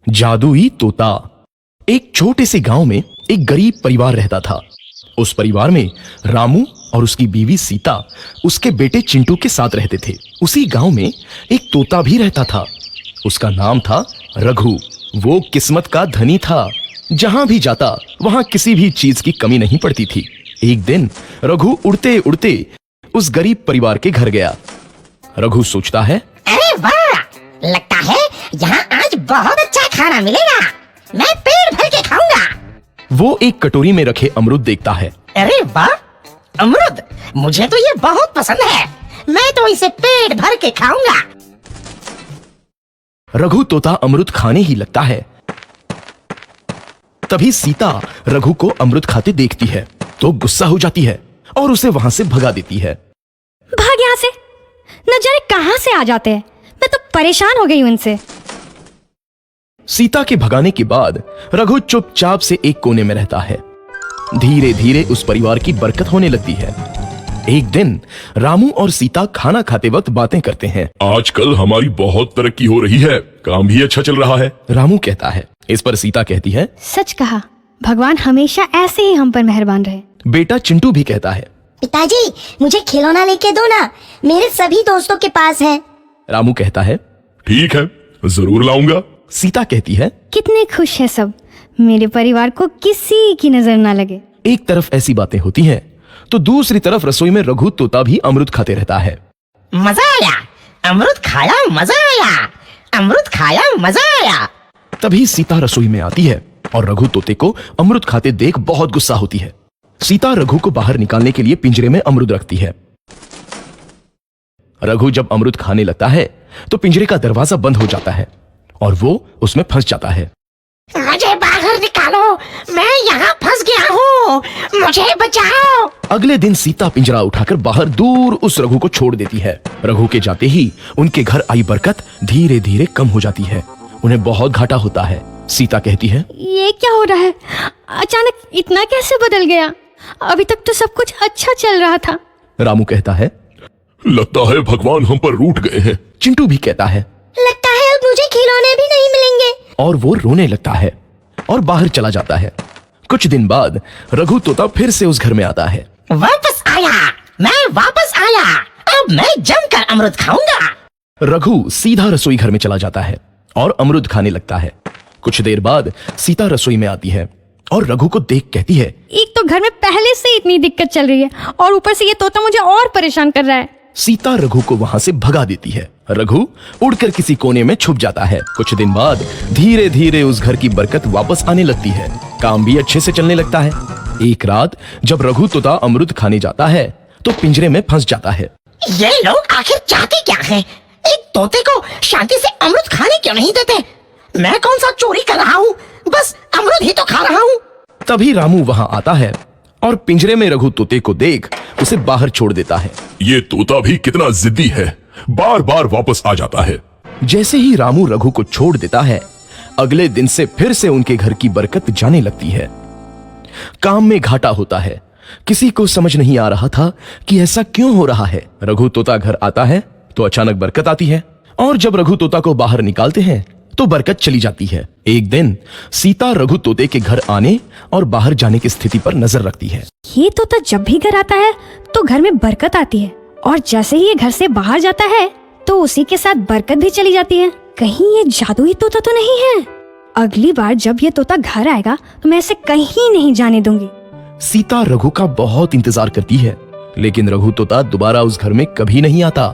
जादुई तोता। एक छोटे से गांव में एक गरीब परिवार रहता था। उस परिवार में रामू और उसकी बीवी सीता उसके बेटे चिंटू के साथ रहते थे। उसी गांव में एक तोता भी रहता था। उसका नाम था रघु। वो किस्मत का धनी था। जहां भी जाता वहां किसी भी चीज की कमी नहीं पड़ती थी। एक दिन रघु उड़ते उड़ते उस गरीब परिवार के घर गया। रघु सोचता है, अरे वाह, लगता है यहाँ आज बहुत अच्छा खाना मिलेगा। मैं पेट भर के खाऊंगा। वो एक कटोरी में रखे अमरूद देखता है। अरे वाह, अमरूद, मुझे तो ये बहुत पसंद है। मैं तो इसे पेट भर के खाऊंगा। रघु तोता अमरूद खाने ही लगता है। तभी सीता रघु को अमरूद खाते देखती है तो गुस्सा हो जाती है और उसे वहां से भगा देती है। भाग यहाँ से, न जाने कहां से आ जाते हैं। मैं तो परेशान हो गई हूं इनसे। सीता के भगाने के बाद रघु चुपचाप से एक कोने में रहता है। धीरे धीरे उस परिवार की बरकत होने लगती है। एक दिन रामू और सीता खाना खाते वक्त बातें करते हैं। आजकल हमारी बहुत तरक्की हो रही है, काम भी अच्छा चल रहा है। रामू कहता है। इस पर सीता कहती है, सच कहा, भगवान हमेशा ऐसे ही हम पर मेहरबान रहे। बेटा चिंटू भी कहता है, पिताजी, मुझे खिलौना लेके दो ना, मेरे सभी दोस्तों के पास है। रामू कहता है, ठीक है, जरूर लाऊंगा। सीता कहती है, कितने खुश है सब, मेरे परिवार को किसी की नजर ना लगे। एक तरफ ऐसी बातें होती हैं तो दूसरी तरफ रसोई में रघु तोता भी अमरूद खाते रहता है। मजा आया, अमरूद खाया, मजा आया, अमरूद खाया, मजा आया। तभी सीता रसोई में आती है और रघु तोते को अमरूद खाते देख बहुत गुस्सा होती है। सीता रघु को बाहर निकालने के लिए पिंजरे में अमरूद रखती है। रघु जब अमरूद खाने लगता है तो पिंजरे का दरवाजा बंद हो जाता है और वो उसमें फंस जाता है। मुझे बाहर निकालो, मैं यहाँ फंस गया हूँ, मुझे बचाओ। अगले दिन सीता पिंजरा उठाकर बाहर दूर उस रघु को छोड़ देती है। रघु के जाते ही उनके घर आई बरकत धीरे धीरे कम हो जाती है। उन्हें बहुत घाटा होता है। सीता कहती है, ये क्या हो रहा है, अचानक इतना कैसे बदल गया? अभी तक तो सब कुछ अच्छा चल रहा था। रामू कहता है, लगता है भगवान हम पर रूठ गए हैं। चिंटू भी कहता है, लगता है अब मुझे खिलौने भी नहीं मिलेंगे। और वो रोने लगता है और बाहर चला जाता है। कुछ दिन बाद रघु तोता फिर से उस घर में आता है। वापस आया, मैं वापस आया, अब मैं जमकर अमरूद खाऊंगा। रघु सीधा रसोई घर में चला जाता है और अमरूद खाने लगता है। कुछ देर बाद सीता रसोई में आती है और रघु को देख कहती है, एक तो घर में पहले से इतनी दिक्कत चल रही है और ऊपर से ये तोता मुझे और परेशान कर रहा है। सीता रघु को वहां से भगा देती है। रघु उड़कर किसी कोने में छुप जाता है। कुछ दिन बाद धीरे धीरे उस घर की बरकत वापस आने लगती है। काम भी अच्छे से चलने लगता है। एक रात जब रघु तोता अमरूद खाने जाता है तो पिंजरे में फंस जाता है। ये लोग आखिर चाहते क्या हैं? एक तोते को शांति से अमरूद खाने क्यों नहीं देते? मैं कौन सा चोरी कर रहा हूँ, बस अमरूद ही तो खा रहा हूँ। तभी रामू वहां आता है और पिंजरे में रघु तोते को देख उसे बाहर छोड़ देता है। ये तोता भी कितना जिद्दी है, बार बार वापस आ जाता है। जैसे ही रामू रघु को छोड़ देता है, अगले दिन से फिर से उनके घर की बरकत जाने लगती है। काम में घाटा होता है। किसी को समझ नहीं आ रहा था कि ऐसा क्यों हो रहा है। रघु तोता घर आता है तो अचानक बरकत आती है और जब रघु तोता को बाहर निकालते हैं तो बरकत चली जाती है। एक दिन सीता रघु तोते के घर आने और बाहर जाने की स्थिति पर नजर रखती है। ये तोता जब भी घर आता है तो घर में बरकत आती है और जैसे ही ये घर से बाहर जाता है तो उसी के साथ बरकत भी चली जाती है। कहीं ये जादुई तोता तो नहीं है? अगली बार जब ये तोता घर आएगा तो मैं इसे कहीं नहीं जाने दूंगी। सीता रघु का बहुत इंतजार करती है लेकिन रघु तोता दोबारा उस घर में कभी नहीं आता।